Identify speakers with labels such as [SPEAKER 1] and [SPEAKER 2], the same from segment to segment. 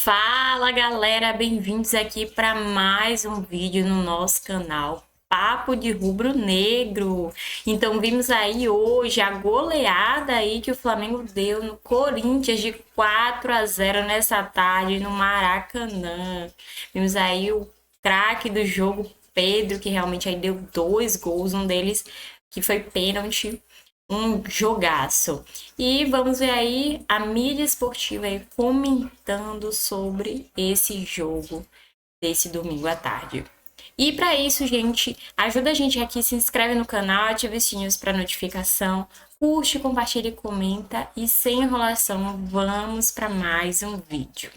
[SPEAKER 1] Fala galera, bem-vindos aqui para mais um vídeo no nosso canal Papo de Rubro Negro. Então vimos aí hoje a goleada aí que o Flamengo deu no Corinthians de 4-0 nessa tarde no Maracanã. Vimos aí o craque do jogo, Pedro, que realmente aí deu 2 gols, um deles que foi pênalti. Um jogaço. E vamos ver aí a mídia esportiva aí comentando sobre esse jogo desse domingo à tarde. E para isso, gente, ajuda a gente aqui, se inscreve no canal, ativa os sininhos para notificação, curte, compartilha e comenta. E sem enrolação, vamos para mais um vídeo.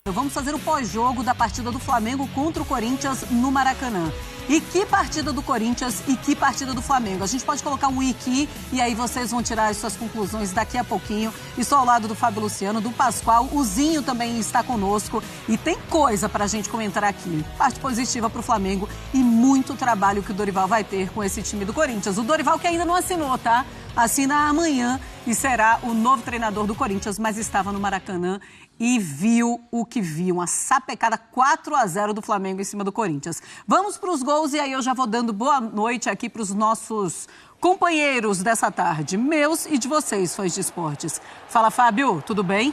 [SPEAKER 2] Vamos fazer o pós-jogo da partida do Flamengo contra o Corinthians no Maracanã. E que partida do Corinthians e que partida do Flamengo. A gente pode colocar um wiki e aí vocês vão tirar as suas conclusões daqui a pouquinho. Estou ao lado do Fábio Luciano, do Pascoal, o Zinho também está conosco. E tem coisa para a gente comentar aqui. Parte positiva para o Flamengo e muito trabalho que o Dorival vai ter com esse time do Corinthians. O Dorival que ainda não assinou, tá? Assina amanhã e será o novo treinador do Corinthians, mas estava no Maracanã e viu o que viu, uma sapecada 4-0 do Flamengo em cima do Corinthians. Vamos para os gols e aí eu já vou dando boa noite aqui para os nossos companheiros dessa tarde, meus e de vocês, fãs de esportes. Fala, Fábio, tudo bem?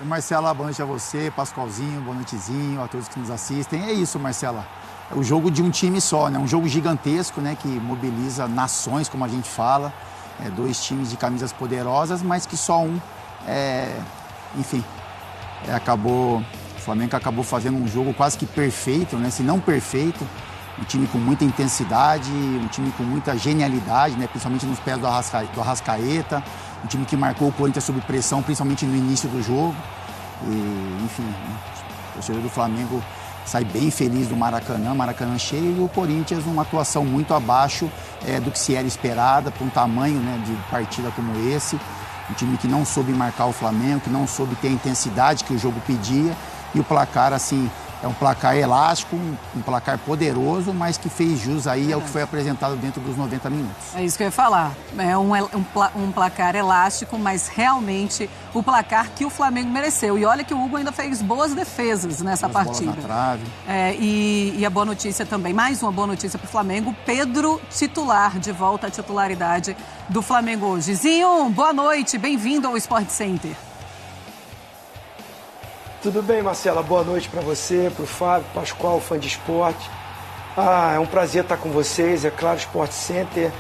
[SPEAKER 3] Marcela, boa noite a você, Pascoalzinho, boa noitezinho, a todos que nos assistem. É isso, Marcela, é o jogo de um time só, né? Um jogo gigantesco, né? Que mobiliza nações, como a gente fala. Dois times de camisas poderosas, mas que só um, o Flamengo acabou fazendo um jogo quase que perfeito, né? Se não perfeito, um time com muita intensidade, um time com muita genialidade, né? Principalmente nos pés do Arrascaeta, um time que marcou o Corinthians sob pressão, principalmente no início do jogo. E, enfim, o torcedor do Flamengo sai bem feliz do Maracanã cheio, e o Corinthians numa atuação muito abaixo do que se era esperada, para um tamanho, né, de partida como esse. Um time que não soube marcar o Flamengo, que não soube ter a intensidade que o jogo pedia. E o placar, assim, é um placar elástico, um placar poderoso, mas que fez jus aí ao que foi apresentado dentro dos 90 minutos.
[SPEAKER 2] É isso que eu ia falar. É um placar elástico, mas realmente o placar que o Flamengo mereceu. E olha que o Hugo ainda fez boas defesas nessa partida.
[SPEAKER 3] Bolas na trave.
[SPEAKER 2] E a boa notícia também, mais uma boa notícia para o Flamengo, Pedro titular, de volta à titularidade do Flamengo hoje. Zinho, boa noite, bem-vindo ao Sport Center.
[SPEAKER 4] Tudo bem, Marcela? Boa noite para você, para o Fábio, Pascoal, fã de esporte. É um prazer estar com vocês, é claro, Sport Center.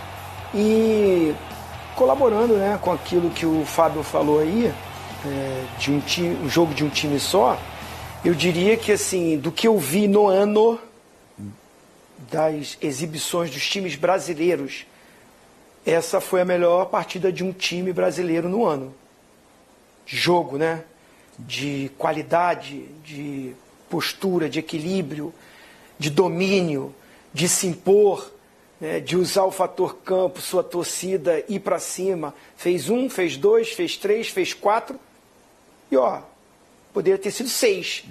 [SPEAKER 4] E colaborando, né, com aquilo que o Fábio falou aí, de um jogo de um time só, eu diria que, assim, do que eu vi no ano das exibições dos times brasileiros, essa foi a melhor partida de um time brasileiro no ano. Jogo, né? De qualidade, de postura, de equilíbrio, de domínio, de se impor, né, de usar o fator campo, sua torcida, ir para cima. Fez 1, fez 2, fez 3, fez 4 e poderia ter sido 6.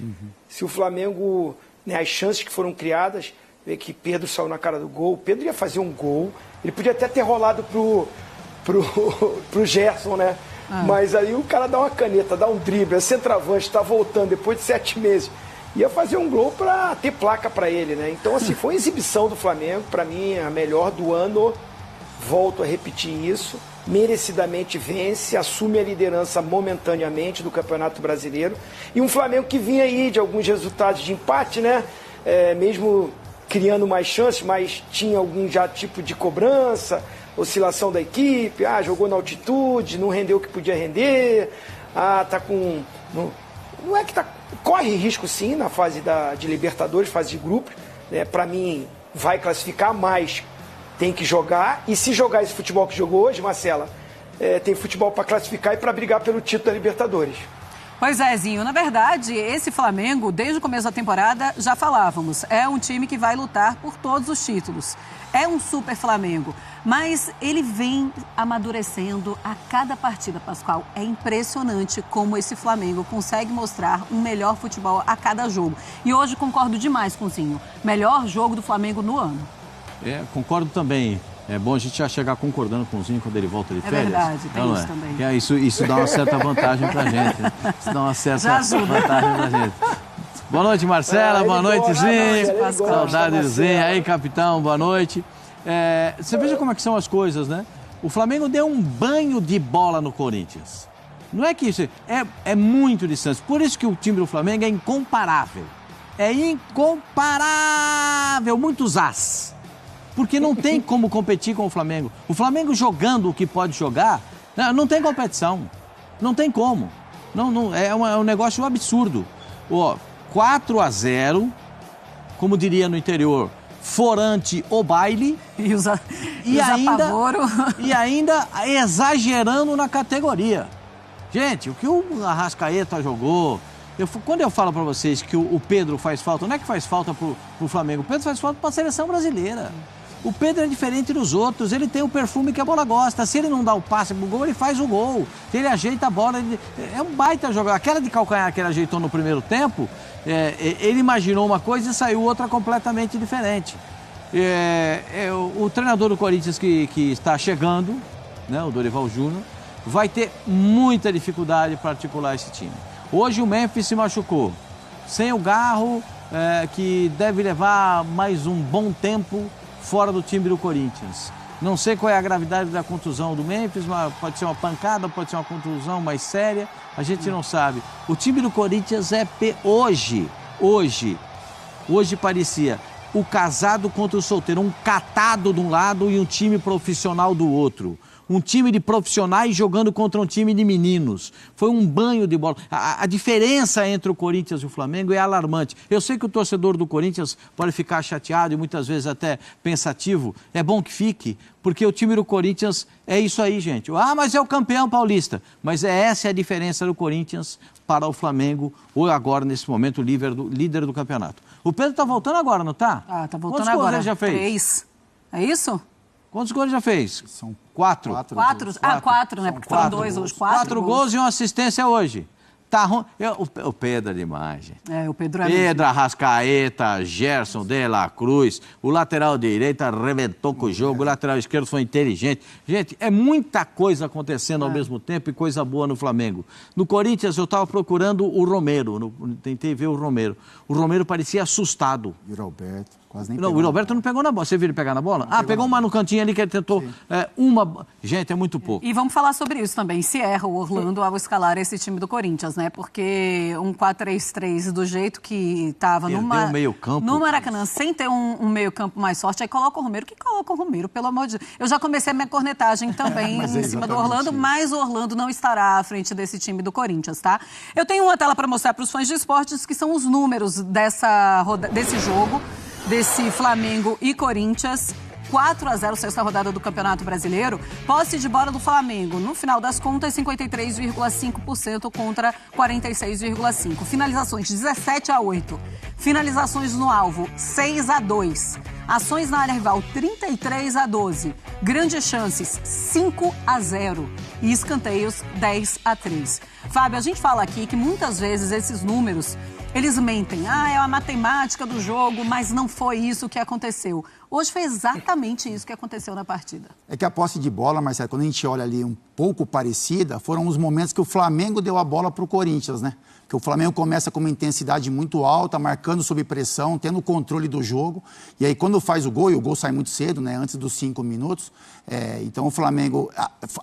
[SPEAKER 4] Se o Flamengo, né, as chances que foram criadas, ver que Pedro saiu na cara do gol, Pedro ia fazer um gol, ele podia até ter rolado pro Gerson, né? Mas aí o cara dá uma caneta, dá um drible, é centroavante, está voltando depois de 7 meses. Ia fazer um gol para ter placa para ele, né? Então, assim, foi uma exibição do Flamengo, para mim, a melhor do ano. Volto a repetir isso. Merecidamente vence, assume a liderança momentaneamente do Campeonato Brasileiro. E um Flamengo que vinha aí de alguns resultados de empate, né? Mesmo criando mais chances, mas tinha algum já tipo de cobrança, oscilação da equipe, jogou na altitude, não rendeu o que podia render, tá com... Não é que corre risco sim na fase de Libertadores, fase de grupos, né? Para mim vai classificar, mas tem que jogar, e se jogar esse futebol que jogou hoje, Marcela, tem futebol para classificar e para brigar pelo título da Libertadores.
[SPEAKER 2] Pois é, Zinho, na verdade, esse Flamengo, desde o começo da temporada, já falávamos, é um time que vai lutar por todos os títulos. É um super Flamengo, mas ele vem amadurecendo a cada partida, Pascoal. É impressionante como esse Flamengo consegue mostrar um melhor futebol a cada jogo. E hoje concordo demais com o Zinho, melhor jogo do Flamengo no ano.
[SPEAKER 5] Concordo também. É bom a gente já chegar concordando com o Zinho quando ele volta de férias.
[SPEAKER 2] É verdade, tem isso também.
[SPEAKER 5] Isso dá uma certa vantagem pra gente, né? Isso dá uma certa vantagem pra gente. Boa noite, Marcela. Boa noite, Zinho. Saudade do Zinho. Aí, capitão, boa noite. Você veja como é que são as coisas, né? O Flamengo deu um banho de bola no Corinthians. Não é que isso... É muito distante. Por isso que o time do Flamengo é incomparável. É incomparável. Muitos as. Porque não tem como competir com o Flamengo. O Flamengo jogando o que pode jogar, não tem competição. Não tem como. É um negócio absurdo. 4-0, como diria no interior, forante o baile. E ainda exagerando na categoria. Gente, o que o Arrascaeta jogou... Quando eu falo para vocês que o Pedro faz falta, não é que faz falta pro Flamengo, o Pedro faz falta para a seleção brasileira. O Pedro é diferente dos outros, ele tem o perfume que a bola gosta. Se ele não dá o passe pro gol, ele faz o gol. Se ele ajeita a bola, é um baita jogador. Aquela de calcanhar que ele ajeitou no primeiro tempo, ele imaginou uma coisa e saiu outra completamente diferente. O treinador do Corinthians que está chegando, né, o Dorival Júnior, vai ter muita dificuldade para articular esse time. Hoje o Memphis se machucou. Sem o Garro, que deve levar mais um bom tempo fora do time do Corinthians. Não sei qual é a gravidade da contusão do Memphis, mas pode ser uma pancada, pode ser uma contusão mais séria, a gente não sabe. O time do Corinthians hoje parecia o casado contra o solteiro, um catado de um lado e um time profissional do outro. Um time de profissionais jogando contra um time de meninos. Foi um banho de bola. A diferença entre o Corinthians e o Flamengo é alarmante. Eu sei que o torcedor do Corinthians pode ficar chateado e muitas vezes até pensativo. É bom que fique, porque o time do Corinthians é isso aí, gente. Mas é o campeão paulista. Mas essa é a diferença do Corinthians para o Flamengo, ou agora, nesse momento, líder do campeonato. O Pedro tá voltando agora, não tá?
[SPEAKER 2] Tá voltando
[SPEAKER 5] agora.
[SPEAKER 2] Quantos gols
[SPEAKER 5] ele já fez?
[SPEAKER 2] 3. É isso?
[SPEAKER 5] Quantos gols ele já fez?
[SPEAKER 3] São
[SPEAKER 5] 4.
[SPEAKER 2] 4, né? Porque foram 2 hoje.
[SPEAKER 5] 4 gols e uma assistência hoje. Tá ruim. O Pedro é demais, gente.
[SPEAKER 2] O Pedro é
[SPEAKER 5] Pedro, Arrascaeta, Gerson, De La Cruz. O lateral direito arrebentou com o jogo. O lateral esquerdo foi inteligente. Gente, é muita coisa acontecendo ao mesmo tempo e coisa boa no Flamengo. No Corinthians, eu estava procurando o Romero. Tentei ver o Romero. O Romero parecia assustado.
[SPEAKER 3] E o Roberto. Quase nem
[SPEAKER 5] o Roberto não pegou na bola. Você viu ele pegar na bola? Pegou uma no cantinho ali que ele tentou uma... Gente, é muito pouco.
[SPEAKER 2] E vamos falar sobre isso também. Se erra o Orlando ao escalar esse time do Corinthians, né? Porque um 4-3-3 do jeito que estava no Maracanã, sem ter um meio campo mais forte, aí coloca o Romero. Que coloca o Romero, pelo amor de Deus. Eu já comecei a minha cornetagem também em cima do Orlando, mas o Orlando não estará à frente desse time do Corinthians, tá? Eu tenho uma tela para mostrar para os fãs de esportes que são os números desse jogo, desse Flamengo e Corinthians. 4-0, sexta rodada do Campeonato Brasileiro. Posse de bola do Flamengo, no final das contas, 53,5% contra 46,5%. Finalizações, 17-8. Finalizações no alvo, 6-2. Ações na área rival, 33-12. Grandes chances, 5-0. E escanteios, 10-3. Fábio, a gente fala aqui que muitas vezes esses números, eles mentem. É a matemática do jogo, mas não foi isso que aconteceu. Hoje foi exatamente isso que aconteceu na partida.
[SPEAKER 3] É que a posse de bola, Marcelo, quando a gente olha ali um pouco parecida, foram os momentos que o Flamengo deu a bola para o Corinthians, né? Que o Flamengo começa com uma intensidade muito alta, marcando sob pressão, tendo o controle do jogo. E aí, quando faz o gol, e o gol sai muito cedo, né? Antes dos 5 minutos, então o Flamengo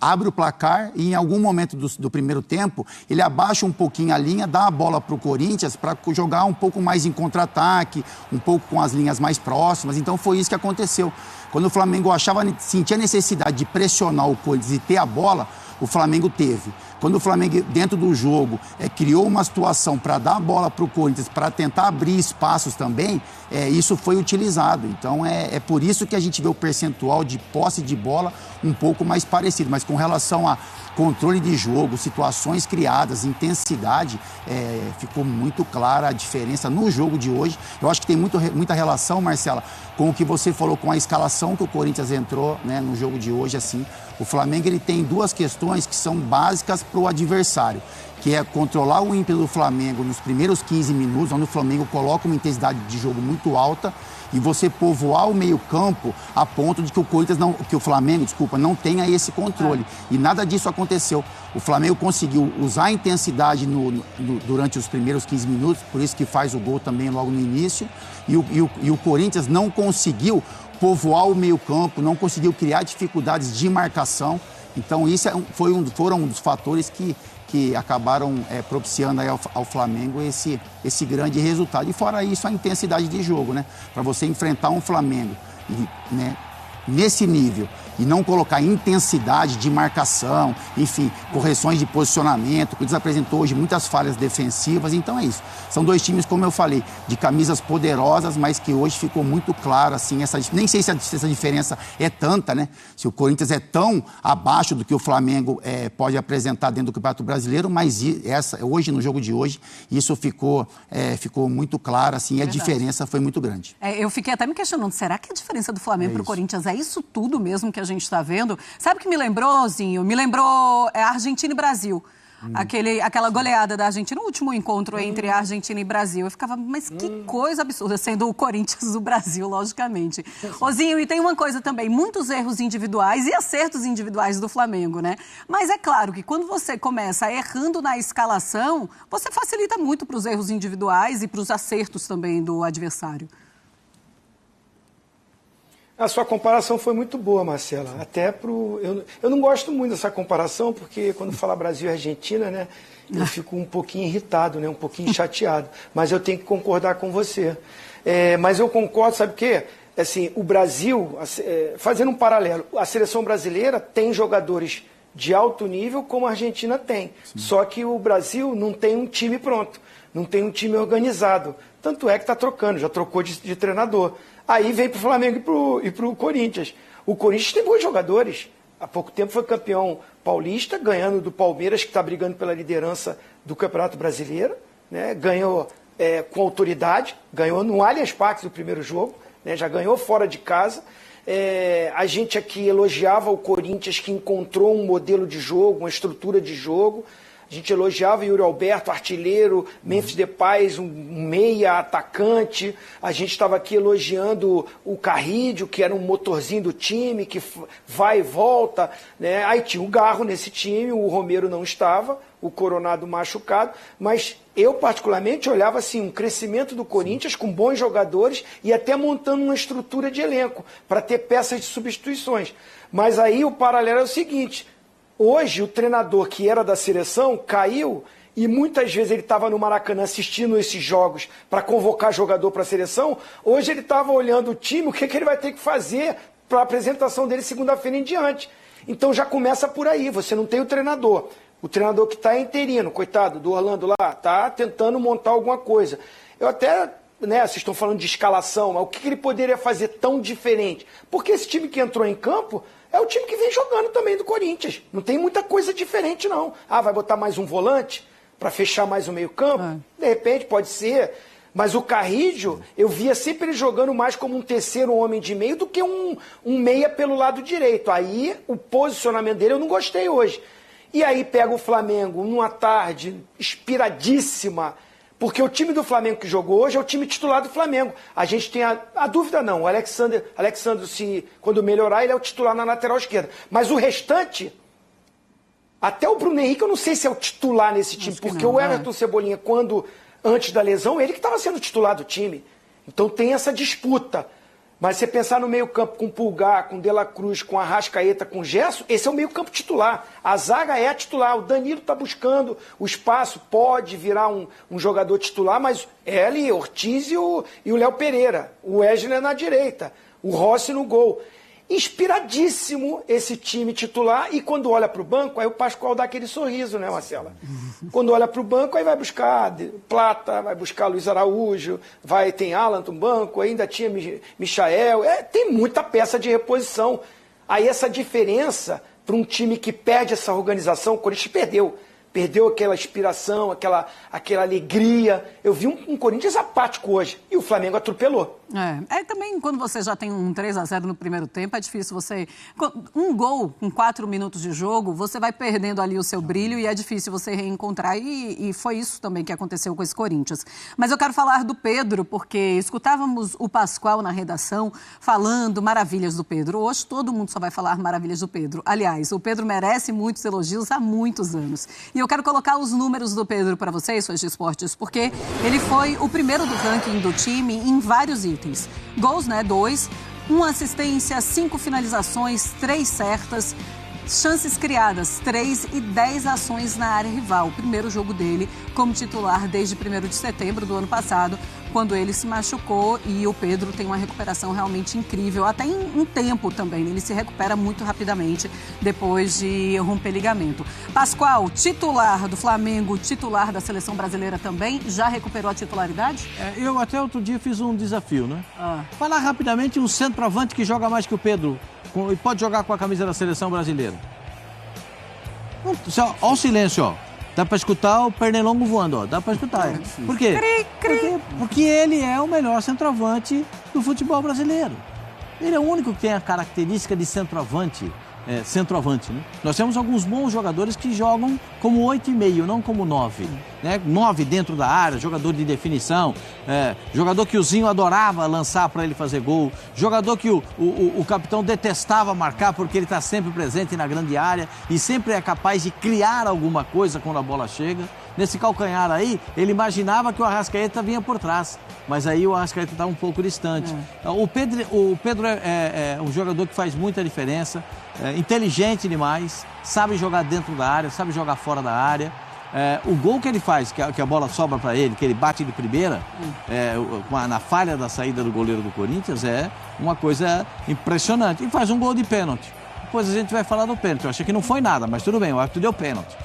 [SPEAKER 3] abre o placar e em algum momento do primeiro tempo, ele abaixa um pouquinho a linha, dá a bola para o Corinthians para jogar um pouco mais em contra-ataque, um pouco com as linhas mais próximas. Então foi isso que aconteceu. Quando o Flamengo sentia a necessidade de pressionar o Corinthians e ter a bola, o Flamengo teve. Quando o Flamengo, dentro do jogo, criou uma situação para dar a bola para o Corinthians, para tentar abrir espaços também, isso foi utilizado. Então, é por isso que a gente vê o percentual de posse de bola um pouco mais parecido. Mas com relação a controle de jogo, situações criadas, intensidade, ficou muito clara a diferença no jogo de hoje. Eu acho que tem muita relação, Marcela, com o que você falou, com a escalação que o Corinthians entrou, né, no jogo de hoje. Assim, o Flamengo ele tem duas questões que são básicas para o adversário, que é controlar o ímpeto do Flamengo nos primeiros 15 minutos, onde o Flamengo coloca uma intensidade de jogo muito alta, e você povoar o meio-campo a ponto de que o Flamengo não tenha esse controle. E nada disso aconteceu. O Flamengo conseguiu usar a intensidade durante os primeiros 15 minutos, por isso que faz o gol também logo no início, e o Corinthians não conseguiu povoar o meio-campo, não conseguiu criar dificuldades de marcação. Então, isso foram um dos fatores que acabaram propiciando aí ao Flamengo esse grande resultado. E fora isso, a intensidade de jogo, né? Para você enfrentar um Flamengo, né, nesse nível e não colocar intensidade de marcação, enfim, correções de posicionamento, que apresentou hoje muitas falhas defensivas, então é isso. São dois times, como eu falei, de camisas poderosas, mas que hoje ficou muito claro, assim, nem sei se essa diferença é tanta, né? Se o Corinthians é tão abaixo do que o Flamengo pode apresentar dentro do Campeonato Brasileiro, mas hoje, no jogo de hoje, isso ficou muito claro, assim, e a diferença foi muito grande.
[SPEAKER 2] Eu fiquei até me questionando, será que a diferença do Flamengo para o Corinthians é isso tudo mesmo que a gente está vendo? Sabe o que me lembrou, Zinho? Me lembrou Argentina e Brasil. Aquela goleada da Argentina, o último encontro entre a Argentina e Brasil. Eu ficava, mas que coisa absurda, sendo o Corinthians do Brasil, logicamente. Zinho, e tem uma coisa também, muitos erros individuais e acertos individuais do Flamengo, né? Mas é claro que quando você começa errando na escalação, você facilita muito para os erros individuais e para os acertos também do adversário.
[SPEAKER 4] A sua comparação foi muito boa, Marcela. Até eu não gosto muito dessa comparação, porque quando fala Brasil e Argentina, né, eu fico um pouquinho irritado, né, um pouquinho chateado. Mas eu tenho que concordar com você. Mas eu concordo, sabe o quê? Assim, o Brasil, fazendo um paralelo, a seleção brasileira tem jogadores de alto nível como a Argentina tem. Sim. Só que o Brasil não tem um time pronto, não tem um time organizado. Tanto é que está trocando, já trocou de treinador. Aí vem para o Flamengo e para o Corinthians. O Corinthians tem bons jogadores. Há pouco tempo foi campeão paulista, ganhando do Palmeiras, que está brigando pela liderança do Campeonato Brasileiro. Né? Ganhou com autoridade, ganhou no Allianz Parque o primeiro jogo, né? Já ganhou fora de casa. A gente aqui elogiava o Corinthians, que encontrou um modelo de jogo, uma estrutura de jogo. A gente elogiava Yuri Alberto, artilheiro, Memphis Depay, um meia atacante. A gente estava aqui elogiando o Carrídio, que era um motorzinho do time, que vai e volta. Né? Aí tinha o Garro nesse time, o Romero não estava, o Coronado machucado. Mas eu, particularmente, olhava assim, um crescimento do Corinthians com bons jogadores e até montando uma estrutura de elenco para ter peças de substituições. Mas aí o paralelo é o seguinte... Hoje, o treinador que era da seleção caiu e muitas vezes ele estava no Maracanã assistindo esses jogos para convocar jogador para a seleção. Hoje ele estava olhando o time, o que ele vai ter que fazer para a apresentação dele segunda-feira em diante. Então já começa por aí, você não tem o treinador. O treinador que está interino, coitado do Orlando lá, está tentando montar alguma coisa. Eu até... Né, vocês estão falando de escalação, mas o que ele poderia fazer tão diferente? Porque esse time que entrou em campo é o time que vem jogando também do Corinthians. Não tem muita coisa diferente, não. Vai botar mais um volante para fechar mais o meio-campo? De repente, pode ser. Mas o Carrídio, eu via sempre ele jogando mais como um terceiro homem de meio do que um meia pelo lado direito. Aí, o posicionamento dele eu não gostei hoje. E aí pega o Flamengo numa tarde inspiradíssima, porque o time do Flamengo que jogou hoje é o time titular do Flamengo. A gente tem a dúvida não. O Alexandre, quando melhorar, ele é o titular na lateral esquerda. Mas o restante, até o Bruno Henrique, eu não sei se é o titular nesse time. Porque o Everton Cebolinha, antes da lesão, ele que estava sendo titular do time. Então tem essa disputa. Mas você pensar no meio-campo com Pulgar, com De La Cruz, com Arrascaeta, com Gerson, esse é o meio-campo titular. A zaga é a titular. O Danilo está buscando o espaço, pode virar um jogador titular, mas é ali, Ortiz e o Léo Pereira. O Wesley na direita, o Rossi no gol. Inspiradíssimo esse time titular, e quando olha para o banco, aí o Pascoal dá aquele sorriso, né, Marcela? Quando olha para o banco, aí vai buscar Plata, vai buscar Luiz Araújo, tem Alan no banco, ainda tinha Michael, tem muita peça de reposição. Aí essa diferença para um time que perde essa organização, o Corinthians perdeu perdeu aquela inspiração, aquela alegria. Eu vi um Corinthians apático hoje e o Flamengo atropelou.
[SPEAKER 2] Também quando você já tem um 3-0 no primeiro tempo, é difícil você... Um gol com 4 minutos de jogo, você vai perdendo ali o seu brilho e é difícil você reencontrar. E foi isso também que aconteceu com esse Corinthians. Mas eu quero falar do Pedro, porque escutávamos o Pascoal na redação falando maravilhas do Pedro. Hoje todo mundo só vai falar maravilhas do Pedro. Aliás, o Pedro merece muitos elogios há muitos anos. E eu quero colocar os números do Pedro para vocês, fãs de esportes, porque ele foi o primeiro do ranking do time em vários itens. Gols, 2, 1 assistência, 5 finalizações, 3 certas, chances criadas, 3 e 10 ações na área rival. O primeiro jogo dele como titular desde 1º de setembro do ano passado, quando ele se machucou, e o Pedro tem uma recuperação realmente incrível, até em tempo também. Ele se recupera muito rapidamente depois de romper ligamento. Pascoal, titular do Flamengo, titular da Seleção Brasileira também, já recuperou a titularidade?
[SPEAKER 5] Eu até outro dia fiz um desafio, né? Falar rapidamente um centroavante que joga mais que o Pedro e pode jogar com a camisa da Seleção Brasileira. Olha o silêncio, ó. Dá pra escutar o pernilongo voando, ó. Dá pra escutar. Por quê? Porque ele é o melhor centroavante do futebol brasileiro. Ele é o único que tem a característica de centroavante, né? Nós temos alguns bons jogadores que jogam como 8,5, não como 9. Né? 9 dentro da área, jogador de definição, jogador que o Zinho adorava lançar para ele fazer gol, jogador que o capitão detestava marcar porque ele está sempre presente na grande área e sempre é capaz de criar alguma coisa quando a bola chega. Nesse calcanhar aí, ele imaginava que o Arrascaeta vinha por trás, mas aí o Arrascaeta está um pouco distante. O Pedro é um jogador que faz muita diferença, inteligente demais, sabe jogar dentro da área, sabe jogar fora da área. O gol que ele faz, que a bola sobra para ele, que ele bate de primeira, na falha da saída do goleiro do Corinthians, é uma coisa impressionante. E faz um gol de pênalti. Depois a gente vai falar do pênalti. Eu achei que não foi nada, mas tudo bem, o árbitro deu pênalti.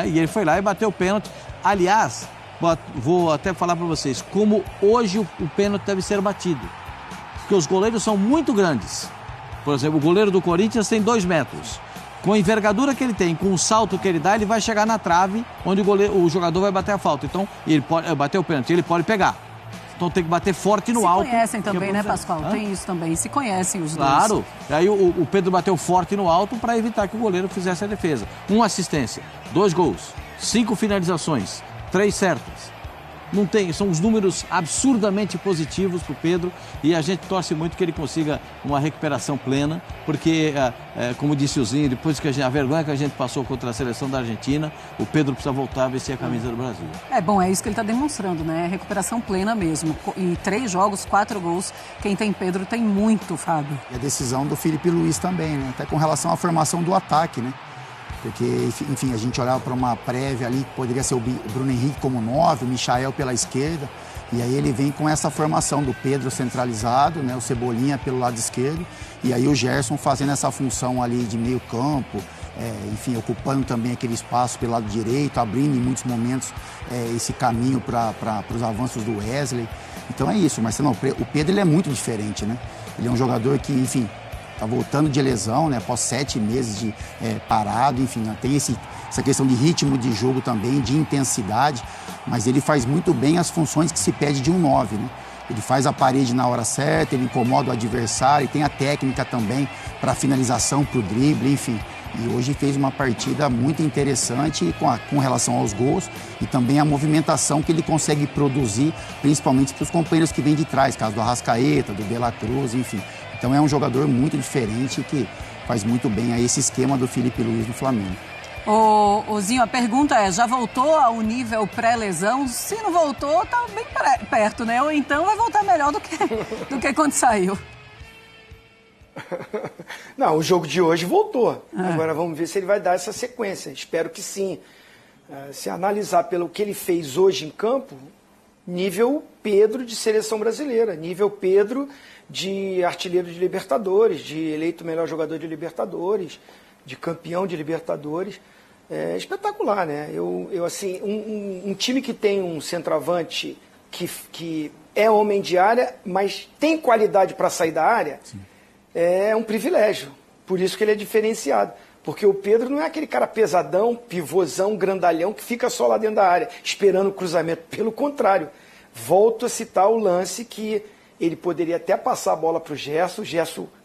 [SPEAKER 5] E ele foi lá e bateu o pênalti. Aliás, vou até falar para vocês como hoje o pênalti deve ser batido. Porque os goleiros são muito grandes. Por exemplo, o goleiro do Corinthians tem 2 metros. Com a envergadura que ele tem, com o salto que ele dá, ele vai chegar na trave, onde o jogador vai bater a falta. Então, ele pode bater o pênalti, ele pode pegar. Então tem que bater forte no alto.
[SPEAKER 2] Se conhecem também, né, Pascoal? Tem isso também. Se conhecem os dois.
[SPEAKER 5] Claro. Aí o Pedro bateu forte no alto para evitar que o goleiro fizesse a defesa. 1 assistência, 2 gols, 5 finalizações, 3 certas. Não tem, são os números absurdamente positivos para o Pedro e a gente torce muito que ele consiga uma recuperação plena, porque, como disse o Zinho, depois que a vergonha que a gente passou contra a seleção da Argentina, o Pedro precisa voltar a vestir a camisa do Brasil.
[SPEAKER 2] É isso que ele está demonstrando, né? Recuperação plena mesmo. E 3 jogos, 4 gols. Quem tem Pedro tem muito, Fábio.
[SPEAKER 3] E a decisão do Felipe Luiz também, né? Até com relação à formação do ataque, né? Porque, enfim, a gente olhava para uma prévia ali que poderia ser o Bruno Henrique como 9, o Michael pela esquerda. E aí ele vem com essa formação do Pedro centralizado, né, o Cebolinha pelo lado esquerdo. E aí o Gerson fazendo essa função ali de meio campo, enfim, ocupando também aquele espaço pelo lado direito, abrindo em muitos momentos esse caminho para os avanços do Wesley. Então é isso, mas não, o Pedro ele é muito diferente, né? Ele é um jogador que, enfim, está voltando de lesão, né? Após 7 meses de parado, enfim, tem essa questão de ritmo de jogo também, de intensidade, mas ele faz muito bem as funções que se pede de um 9, né? Ele faz a parede na hora certa, ele incomoda o adversário, tem a técnica também para finalização, para o drible, enfim. E hoje fez uma partida muito interessante com relação aos gols e também a movimentação que ele consegue produzir, principalmente para os companheiros que vêm de trás, caso do Arrascaeta, do De La Cruz, enfim. Então é um jogador muito diferente que faz muito bem a esse esquema do Felipe Luiz no Flamengo.
[SPEAKER 2] Ô Zinho, a pergunta é, já voltou ao nível pré-lesão? Se não voltou, tá bem perto, né? Ou então vai voltar melhor do que quando saiu.
[SPEAKER 4] Não, o jogo de hoje voltou. Agora vamos ver se ele vai dar essa sequência. Espero que sim. Se analisar pelo que ele fez hoje em campo, nível Pedro de seleção brasileira, nível Pedro de artilheiro de Libertadores, de eleito melhor jogador de Libertadores, de campeão de Libertadores. É espetacular, né? Assim, um time que tem um centroavante que é homem de área, mas tem qualidade para sair da área, sim, é um privilégio. Por isso que ele é diferenciado. Porque o Pedro não é aquele cara pesadão, pivôzão, grandalhão, que fica só lá dentro da área, esperando o cruzamento. Pelo contrário, volto a citar o lance que ele poderia até passar a bola para o Gerson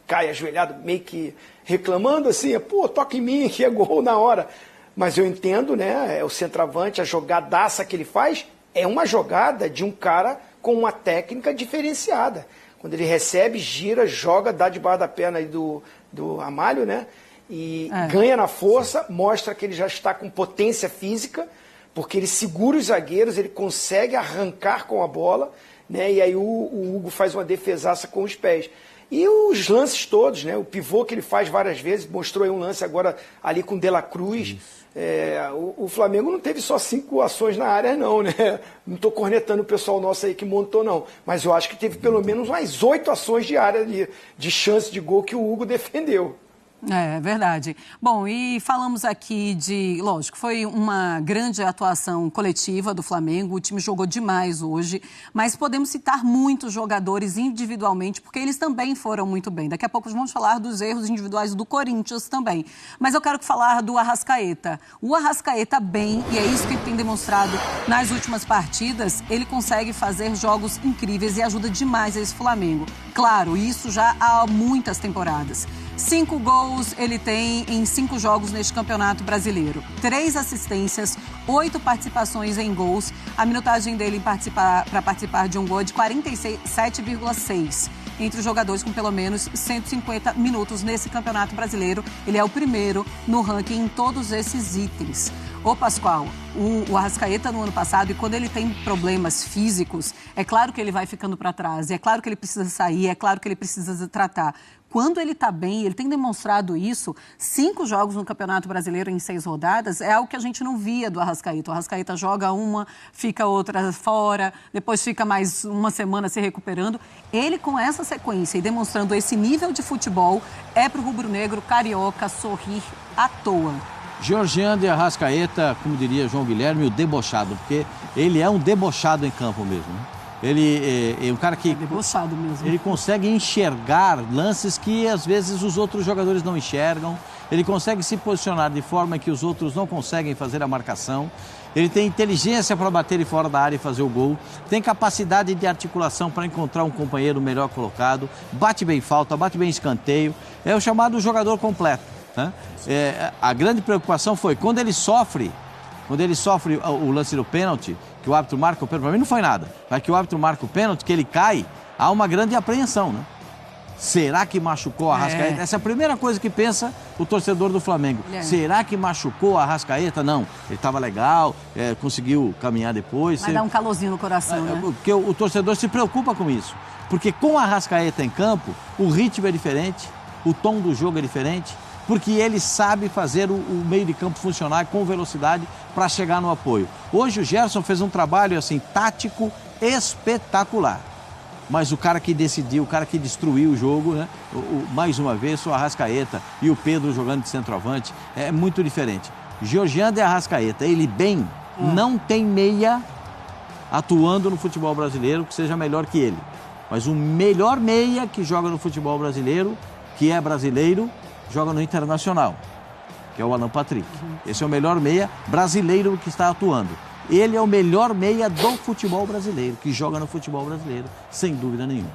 [SPEAKER 4] cai ajoelhado, meio que reclamando assim, pô, toca em mim, que é gol na hora. Mas eu entendo, né, o centroavante, a jogadaça que ele faz, é uma jogada de um cara com uma técnica diferenciada. Quando ele recebe, gira, joga, dá debaixo da perna aí do Amália, né? E ganha na força, mostra que ele já está com potência física, porque ele segura os zagueiros, ele consegue arrancar com a bola, né? E aí o Hugo faz uma defesaça com os pés. E os lances todos, né? O pivô que ele faz várias vezes, mostrou aí um lance agora ali com o De La Cruz. O Flamengo não teve só 5 ações na área, não, né? Não estou cornetando o pessoal nosso aí que montou, não. Mas eu acho que teve pelo menos umas 8 ações de área ali, de chance de gol que o Hugo defendeu.
[SPEAKER 2] É verdade. Bom, e falamos aqui de... Lógico, foi uma grande atuação coletiva do Flamengo, o time jogou demais hoje, mas podemos citar muitos jogadores individualmente, porque eles também foram muito bem. Daqui a pouco vamos falar dos erros individuais do Corinthians também. Mas eu quero falar do Arrascaeta. O Arrascaeta bem, e é isso que ele tem demonstrado nas últimas partidas, ele consegue fazer jogos incríveis e ajuda demais esse Flamengo. Claro, isso já há muitas temporadas. 5 gols ele tem em 5 jogos neste Campeonato Brasileiro. 3 assistências, 8 participações em gols. A minutagem dele para participar de um gol é de 47,6. Entre os jogadores com pelo menos 150 minutos nesse Campeonato Brasileiro. Ele é o primeiro no ranking em todos esses itens. Ô Pascoal, o Arrascaeta no ano passado, e quando ele tem problemas físicos, é claro que ele vai ficando para trás, é claro que ele precisa sair, é claro que ele precisa tratar. Quando ele está bem, ele tem demonstrado isso, 5 jogos no Campeonato Brasileiro em 6 rodadas, é algo que a gente não via do Arrascaeta. O Arrascaeta joga uma, fica outra fora, depois fica mais uma semana se recuperando. Ele, com essa sequência e demonstrando esse nível de futebol, é para o rubro-negro carioca sorrir à toa.
[SPEAKER 5] Georgian de Arrascaeta, como diria João Guilherme, o debochado, porque ele é um debochado em campo mesmo, né? Ele é um cara que...
[SPEAKER 2] É debochado mesmo.
[SPEAKER 5] Ele consegue enxergar lances que, às vezes, os outros jogadores não enxergam. Ele consegue se posicionar de forma que os outros não conseguem fazer a marcação. Ele tem inteligência para bater fora da área e fazer o gol. Tem capacidade de articulação para encontrar um companheiro melhor colocado. Bate bem falta, bate bem escanteio. É o chamado jogador completo, né? A grande preocupação foi quando ele sofre o lance do pênalti, que o árbitro marca o pênalti, para mim não foi nada, mas que o árbitro marca o pênalti, que ele cai, há uma grande apreensão, né? Será que machucou a Arrascaeta? Essa é a primeira coisa que pensa o torcedor do Flamengo. Será que machucou a Arrascaeta? Não, ele estava legal, conseguiu caminhar depois.
[SPEAKER 2] Vai dar um calorzinho no coração, né?
[SPEAKER 5] Porque o torcedor se preocupa com isso, porque com a Arrascaeta em campo, o ritmo é diferente, o tom do jogo é diferente, porque ele sabe fazer o meio de campo funcionar com velocidade para chegar no apoio. Hoje o Gerson fez um trabalho assim tático espetacular. Mas o cara que decidiu, o cara que destruiu o jogo, né? Mais uma vez, o Arrascaeta e o Pedro jogando de centroavante, é muito diferente. Georgian de Arrascaeta, ele bem, não tem meia atuando no futebol brasileiro que seja melhor que ele. Mas o melhor meia que joga no futebol brasileiro, que é brasileiro, joga no Internacional, que é o Alan Patrick. Esse é o melhor meia brasileiro que está atuando. Ele é o melhor meia do futebol brasileiro, que joga no futebol brasileiro, sem dúvida nenhuma.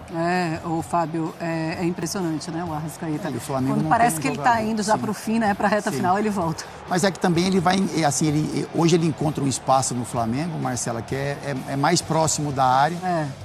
[SPEAKER 2] O Fábio, é impressionante, né, o Arrascaeta.
[SPEAKER 3] O Flamengo
[SPEAKER 2] quando parece que ele está indo já para o fim, né, para a reta final, ele volta.
[SPEAKER 3] Mas é que também ele vai, assim, hoje ele encontra um espaço no Flamengo, Marcela, que é mais próximo da área.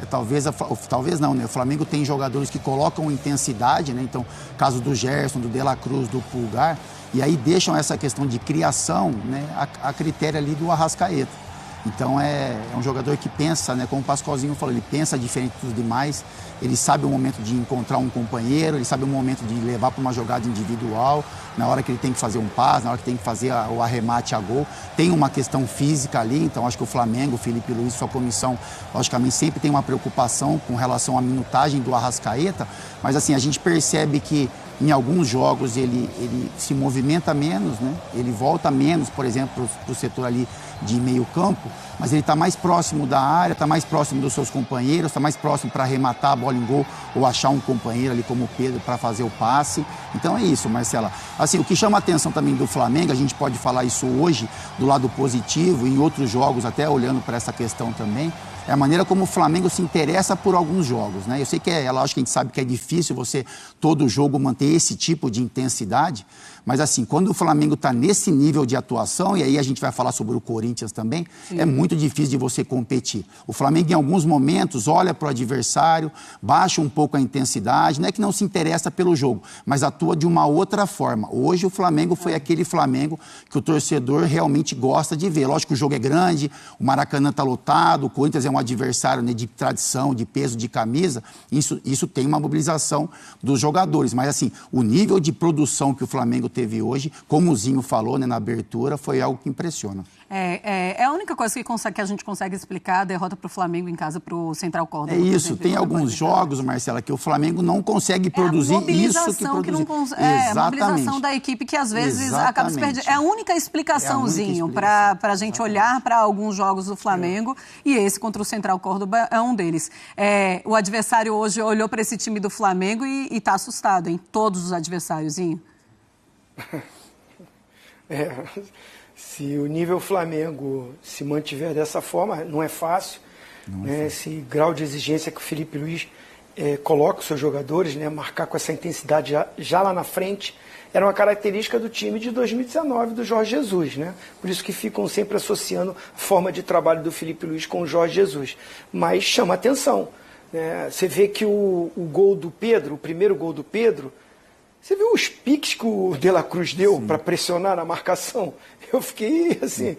[SPEAKER 3] Talvez não, né? O Flamengo tem jogadores que colocam intensidade, né? Então, caso do Gerson, do De La Cruz, do Pulgar, e aí deixam essa questão de criação, né, a critério ali do Arrascaeta. Então é um jogador que pensa, né, como o Pascoalzinho falou, ele pensa diferente dos demais, ele sabe o momento de encontrar um companheiro, ele sabe o momento de levar para uma jogada individual, na hora que ele tem que fazer um passe, na hora que tem que fazer o arremate a gol. Tem uma questão física ali, então acho que o Flamengo, o Felipe Luiz, sua comissão, logicamente sempre tem uma preocupação com relação à minutagem do Arrascaeta, mas assim, a gente percebe que Em alguns jogos ele se movimenta menos, né? Ele volta menos, por exemplo, para o setor ali de meio campo, mas ele está mais próximo da área, está mais próximo dos seus companheiros, está mais próximo para arrematar a bola em gol ou achar um companheiro ali como o Pedro para fazer o passe. Então é isso, Marcela. Assim, o que chama a atenção também do Flamengo, a gente pode falar isso hoje do lado positivo, em outros jogos até olhando para essa questão também, é a maneira como o Flamengo se interessa por alguns jogos, né? Eu sei que lógico que a gente sabe que é difícil você, todo jogo, manter esse tipo de intensidade, mas assim, quando o Flamengo está nesse nível de atuação, e aí a gente vai falar sobre o Corinthians também, é muito difícil de você competir. O Flamengo, em alguns momentos, olha para o adversário, baixa um pouco a intensidade, não é que não se interessa pelo jogo, mas atua de uma outra forma. Hoje o Flamengo foi aquele Flamengo que o torcedor realmente gosta de ver. Lógico que o jogo é grande, o Maracanã está lotado, o Corinthians é um adversário, né, de tradição, de peso, de camisa, isso tem uma mobilização dos jogadores, mas assim, o nível de produção que o Flamengo teve hoje, como o Zinho falou, né, na abertura, foi algo que impressiona.
[SPEAKER 2] É a única coisa que a gente consegue explicar a derrota para o Flamengo em casa para o Central Córdoba.
[SPEAKER 3] É isso, tem alguns jogos, Marcela, que o Flamengo não consegue produzir isso que produziu.
[SPEAKER 2] A mobilização da equipe que às vezes acaba se perdendo. É a única explicaçãozinho para a gente olhar para alguns jogos do Flamengo e esse contra o Central Córdoba é um deles. O adversário hoje olhou para esse time do Flamengo e está assustado, hein? Todos os adversáriozinho.
[SPEAKER 4] Se o nível Flamengo se mantiver dessa forma, não é fácil. Né? Esse grau de exigência que o Felipe Luiz coloca os seus jogadores, né? Marcar com essa intensidade já lá na frente, era uma característica do time de 2019 do Jorge Jesus. Né? Por isso que ficam sempre associando a forma de trabalho do Felipe Luiz com o Jorge Jesus. Mas chama atenção. Né? Você vê que o gol do Pedro, o primeiro gol do Pedro, você viu os piques que o De La Cruz deu para pressionar na marcação? Eu fiquei assim,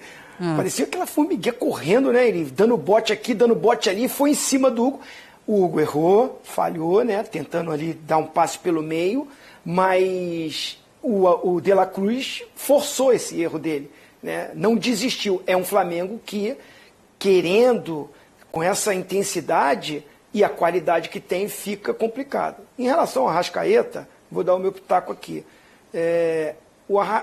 [SPEAKER 4] parecia aquela formiguinha correndo, né? Ele dando bote aqui, dando bote ali, foi em cima do Hugo. O Hugo errou, falhou, né? Tentando ali dar um passe pelo meio, mas o De La Cruz forçou esse erro dele, né? Não desistiu. É um Flamengo que, querendo, com essa intensidade e a qualidade que tem, fica complicado. Em relação ao Arrascaeta, vou dar o meu pitaco aqui.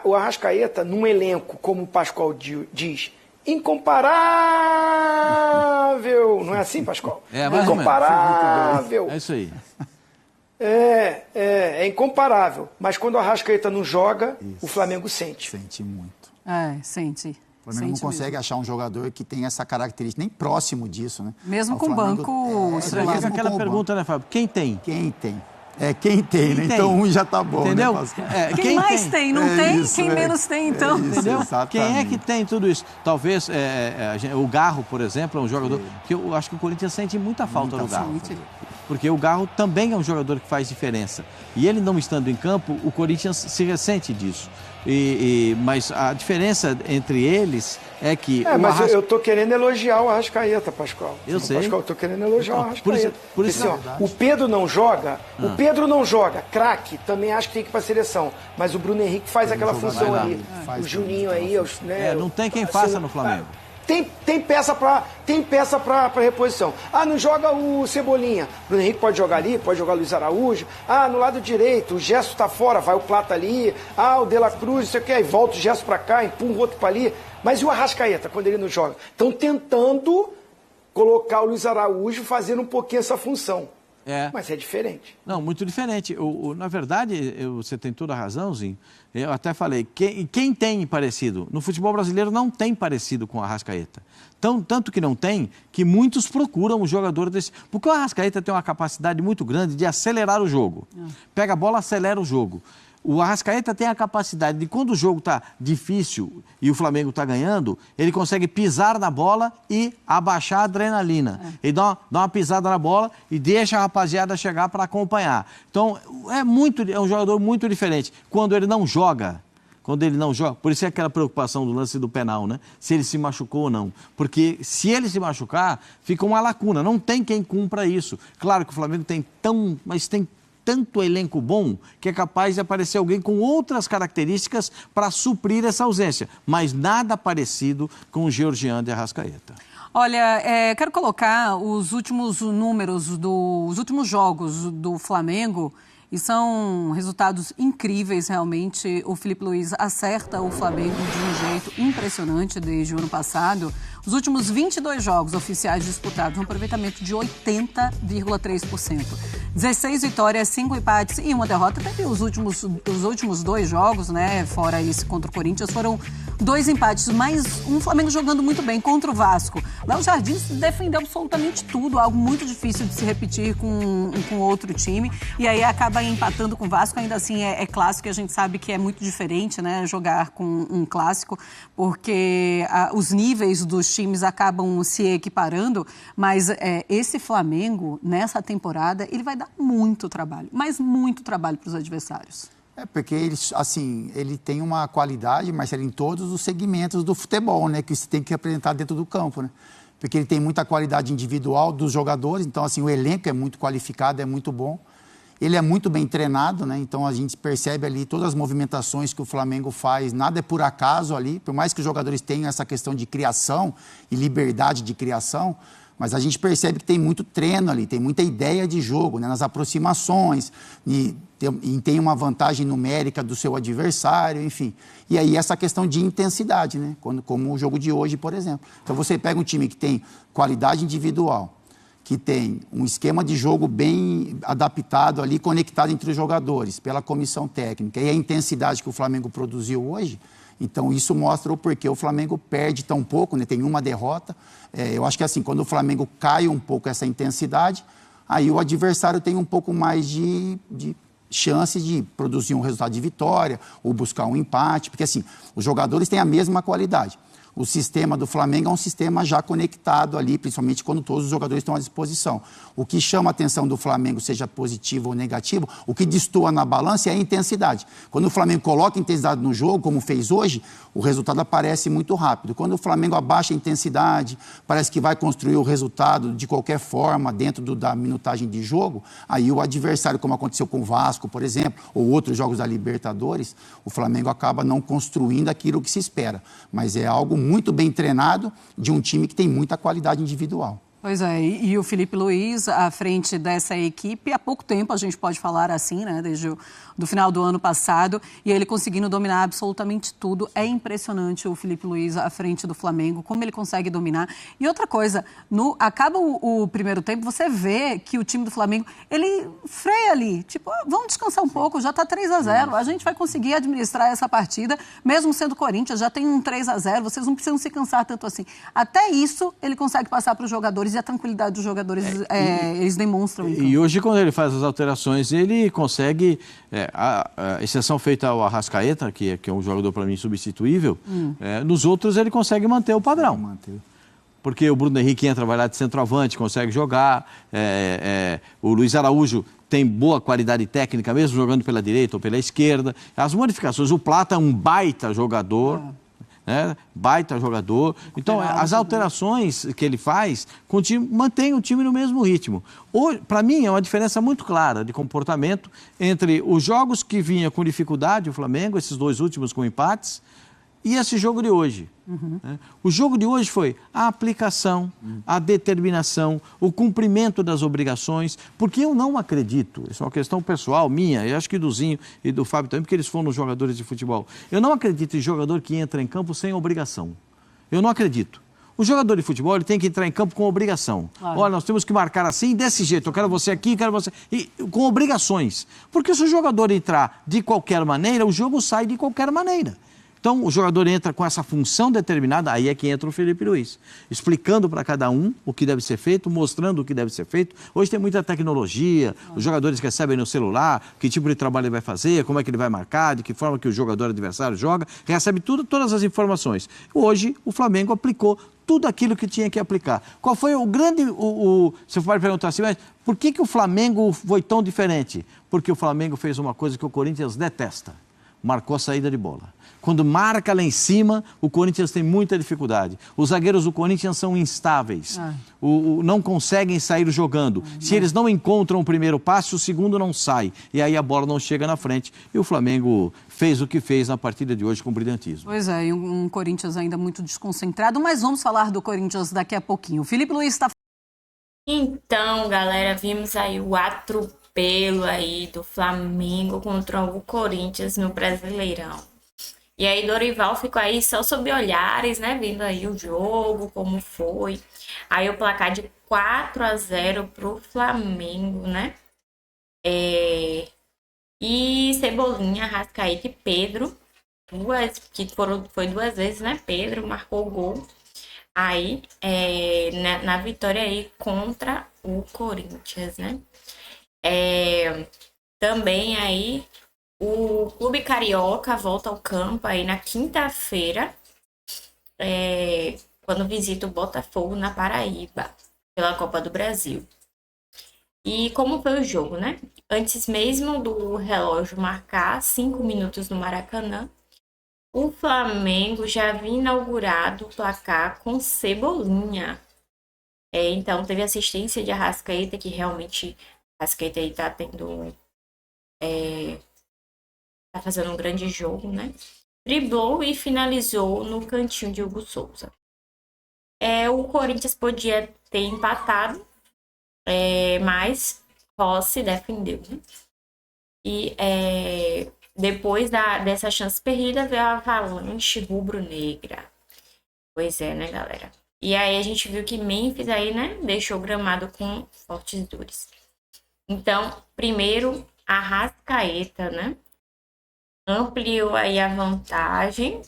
[SPEAKER 4] O Arrascaeta, num elenco, como o Pascoal diz, incomparável. Não é assim, Pascoal? Incomparável.
[SPEAKER 5] É isso aí.
[SPEAKER 4] É incomparável. Mas quando o Arrascaeta não joga, o Flamengo sente.
[SPEAKER 3] Sente muito.
[SPEAKER 2] Sente.
[SPEAKER 3] O Flamengo não consegue achar um jogador que tem essa característica, nem próximo disso, né?
[SPEAKER 2] Mesmo com o banco estrelado.
[SPEAKER 5] Fica aquela pergunta, né, Fábio? Quem tem?
[SPEAKER 3] Quem tem? Quem tem, né? Então um já tá bom,
[SPEAKER 5] entendeu?
[SPEAKER 3] Né,
[SPEAKER 2] quem mais tem? Não tem?
[SPEAKER 3] Isso,
[SPEAKER 2] quem menos tem, então?
[SPEAKER 5] Entendeu?
[SPEAKER 3] Exatamente.
[SPEAKER 5] Quem é que tem tudo isso? Talvez o Garro, por exemplo, é um jogador que eu acho que o Corinthians sente muita falta do Garro. Porque o Garro também é um jogador que faz diferença. E ele não estando em campo, o Corinthians se ressente disso. Mas a diferença entre eles é que...
[SPEAKER 4] mas eu tô querendo elogiar o Arrascaeta, Pascoal.
[SPEAKER 5] Eu sei.
[SPEAKER 4] Pascoal, eu tô querendo elogiar o Arrascaeta.
[SPEAKER 5] Por isso
[SPEAKER 4] o Pedro não joga, craque, também acho que tem que ir pra seleção. Mas o Bruno Henrique faz aquela função ali. O Juninho aí, né?
[SPEAKER 5] Não tem quem faça no Flamengo.
[SPEAKER 4] Tem peça para reposição. Não joga o Cebolinha. O Bruno Henrique pode jogar ali, pode jogar o Luiz Araújo. No lado direito, o Gerson tá fora, vai o Plata ali. O De La Cruz, não sei o que, aí volta o Gerson para cá, empurra o outro para ali. Mas e o Arrascaeta, quando ele não joga? Estão tentando colocar o Luiz Araújo fazendo um pouquinho essa função. Mas é diferente.
[SPEAKER 5] Não, muito diferente. Na verdade, você tem toda a razão, Zinho. Eu até falei, quem tem parecido? No futebol brasileiro não tem parecido com o Arrascaeta. Tanto que não tem, que muitos procuram um jogador desse. Porque o Arrascaeta tem uma capacidade muito grande de acelerar o jogo. Pega a bola, acelera o jogo. O Arrascaeta tem a capacidade de, quando o jogo está difícil e o Flamengo está ganhando, ele consegue pisar na bola e abaixar a adrenalina. Ele dá uma pisada na bola e deixa a rapaziada chegar para acompanhar. Então, é um jogador muito diferente. Quando ele não joga, por isso é aquela preocupação do lance do penal, né? Se ele se machucou ou não. Porque se ele se machucar, fica uma lacuna. Não tem quem cumpra isso. Claro que o Flamengo tem tanto elenco bom que é capaz de aparecer alguém com outras características para suprir essa ausência, mas nada parecido com o Georgian de Arrascaeta.
[SPEAKER 2] Olha, quero colocar os últimos números os últimos jogos do Flamengo E são resultados incríveis, realmente. O Filipe Luiz acerta o Flamengo de um jeito impressionante desde o ano passado. Os últimos 22 jogos oficiais disputados, um aproveitamento de 80,3%. 16 vitórias, 5 empates e 1 derrota. Teve os últimos 2 jogos, né? Fora esse contra o Corinthians, foram 2 empates, mas um Flamengo jogando muito bem contra o Vasco. Léo Jardim defendeu absolutamente tudo, algo muito difícil de se repetir com outro time. E aí acaba empatando com o Vasco, ainda assim é clássico, e a gente sabe que é muito diferente, né? Jogar com um clássico, porque os níveis dos times acabam se equiparando, mas esse Flamengo, nessa temporada, ele vai dar muito trabalho, mas muito trabalho para os adversários.
[SPEAKER 3] Porque ele tem uma qualidade, Marcelo, em todos os segmentos do futebol, né? Que você tem que apresentar dentro do campo, né? Porque ele tem muita qualidade individual dos jogadores, então, assim, o elenco é muito qualificado, é muito bom. Ele é muito bem treinado, né? Então a gente percebe ali todas as movimentações que o Flamengo faz, nada é por acaso ali, por mais que os jogadores tenham essa questão de criação e liberdade de criação, mas a gente percebe que tem muito treino ali, tem muita ideia de jogo, né? Nas aproximações, e tem uma vantagem numérica do seu adversário, enfim. E aí essa questão de intensidade, né? Como o jogo de hoje, por exemplo. Então você pega um time que tem qualidade individual, que tem um esquema de jogo bem adaptado ali, conectado entre os jogadores, pela comissão técnica, e a intensidade que o Flamengo produziu hoje, então isso mostra o porquê o Flamengo perde tão pouco, né? Tem uma derrota. Eu acho que assim, quando o Flamengo cai um pouco essa intensidade, aí o adversário tem um pouco mais de chance de produzir um resultado de vitória ou buscar um empate, porque assim, os jogadores têm a mesma qualidade. O sistema do Flamengo é um sistema já conectado ali, principalmente quando todos os jogadores estão à disposição. O que chama a atenção do Flamengo, seja positivo ou negativo, o que destoa na balança é a intensidade. Quando o Flamengo coloca intensidade no jogo, como fez hoje, o resultado aparece muito rápido. Quando o Flamengo abaixa a intensidade, parece que vai construir o resultado de qualquer forma dentro da minutagem de jogo, aí o adversário, como aconteceu com o Vasco, por exemplo, ou outros jogos da Libertadores, o Flamengo acaba não construindo aquilo que se espera. Mas é algo muito bem treinado de um time que tem muita qualidade individual.
[SPEAKER 2] Pois é, e o Filipe Luiz à frente dessa equipe, há pouco tempo a gente pode falar assim, né, desde do final do ano passado, e ele conseguindo dominar absolutamente tudo. É impressionante o Filipe Luiz à frente do Flamengo, como ele consegue dominar. E outra coisa, acaba o primeiro tempo, você vê que o time do Flamengo, ele freia ali, tipo, vamos descansar um pouco, já está 3-0, a gente vai conseguir administrar essa partida, mesmo sendo Corinthians, já tem um 3-0, vocês não precisam se cansar tanto assim. Até isso ele consegue passar para os jogadores, e a tranquilidade dos jogadores eles demonstram. Então.
[SPEAKER 5] E hoje, quando ele faz as alterações, ele consegue, a exceção feita ao Arrascaeta, que é um jogador para mim substituível, nos outros ele consegue manter o padrão. Porque o Bruno Henrique entra, vai lá de centroavante, consegue jogar, o Luiz Araújo tem boa qualidade técnica, mesmo jogando pela direita ou pela esquerda. As modificações, o Plata é um baita jogador, baita jogador. Então, as alterações que ele faz mantém o time no mesmo ritmo. Para mim, é uma diferença muito clara de comportamento entre os jogos que vinha com dificuldade, o Flamengo, esses 2 últimos com empates, e esse jogo de hoje. O jogo de hoje foi a aplicação, a determinação, o cumprimento das obrigações, porque eu não acredito, isso é uma questão pessoal minha, eu acho que do Zinho e do Fábio também, porque eles foram jogadores de futebol. Eu não acredito em jogador que entra em campo sem obrigação. Eu não acredito. O jogador de futebol ele tem que entrar em campo com obrigação. Claro. Olha, nós temos que marcar assim, desse jeito. Eu quero você aqui, quero você... E com obrigações. Porque se o jogador entrar de qualquer maneira, o jogo sai de qualquer maneira. Então, o jogador entra com essa função determinada, aí é que entra o Filipe Luiz, explicando para cada um o que deve ser feito, mostrando o que deve ser feito. Hoje tem muita tecnologia, os jogadores recebem no celular, que tipo de trabalho ele vai fazer, como é que ele vai marcar, de que forma que o jogador adversário joga, recebe todas as informações. Hoje, o Flamengo aplicou tudo aquilo que tinha que aplicar. Qual foi o grande... Você pode perguntar assim, mas por que o Flamengo foi tão diferente? Porque o Flamengo fez uma coisa que o Corinthians detesta, marcou a saída de bola. Quando marca lá em cima, o Corinthians tem muita dificuldade. Os zagueiros do Corinthians são instáveis. Não conseguem sair jogando. Se eles não encontram o primeiro passe, o segundo não sai. E aí a bola não chega na frente. E o Flamengo fez o que fez na partida de hoje com brilhantismo.
[SPEAKER 2] Pois é, e um Corinthians ainda muito desconcentrado. Mas vamos falar do Corinthians daqui a pouquinho. O Filipe Luiz está...
[SPEAKER 1] Então, galera, vimos aí o atropelo atropelo aí do Flamengo contra o Corinthians no Brasileirão. E aí Dorival ficou aí só sob olhares, né? Vendo aí o jogo, como foi. Aí o placar de 4-0 pro Flamengo, né? E Cebolinha, Arrascaeta e Pedro, foi 2 vezes, né? Pedro marcou o gol aí na vitória aí contra o Corinthians, né? Também aí o Clube Carioca volta ao campo aí na quinta-feira, quando visita o Botafogo na Paraíba, pela Copa do Brasil. E como foi o jogo, né? Antes mesmo do relógio marcar 5 minutos no Maracanã, o Flamengo já havia inaugurado o placar com Cebolinha. Então teve assistência de Arrascaeta, que realmente Arrascaeta aí tá tendo... tá fazendo um grande jogo, né? Driblou e finalizou no cantinho de Hugo Souza. O Corinthians podia ter empatado, mas Rossi defendeu, né? E depois dessa chance perdida veio a avalanche rubro-negra. Pois é, né, galera? E aí a gente viu que Memphis aí, né, deixou o gramado com fortes dores. Então, primeiro, Arrascaeta, né? Ampliou aí a vantagem.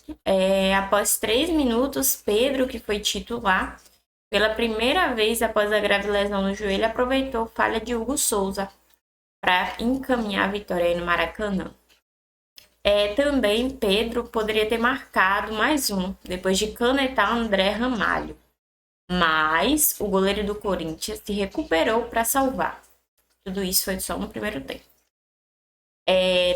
[SPEAKER 1] Após 3 minutos, Pedro, que foi titular, pela primeira vez após a grave lesão no joelho, aproveitou falha de Hugo Souza para encaminhar a vitória aí no Maracanã. Também Pedro poderia ter marcado mais um, depois de canetar André Ramalho. Mas o goleiro do Corinthians se recuperou para salvar. Tudo isso foi só no primeiro tempo.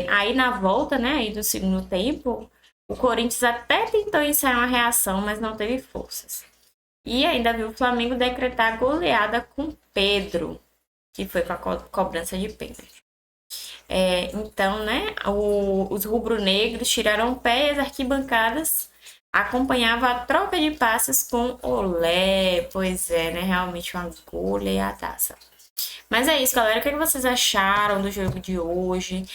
[SPEAKER 1] Aí na volta, né, aí do segundo tempo, o Corinthians até tentou ensaiar uma reação, mas não teve forças. E ainda viu o Flamengo decretar goleada com Pedro, que foi com a cobrança de pênalti. Então, né, os rubro-negros tiraram o pé e as arquibancadas acompanhavam a troca de passes com Olé. Pois é, né, realmente uma goleadaça. Mas é isso, galera. O que vocês acharam do jogo de hoje?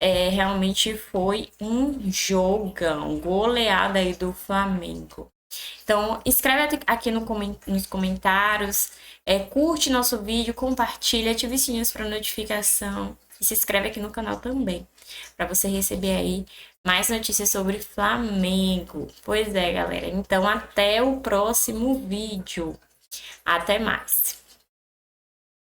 [SPEAKER 1] Realmente foi um jogão, goleada aí do Flamengo. Então, escreve aqui nos comentários, curte nosso vídeo, compartilha, ative o sininho para notificação e se inscreve aqui no canal também, para você receber aí mais notícias sobre Flamengo. Pois é, galera. Então, até o próximo vídeo. Até mais.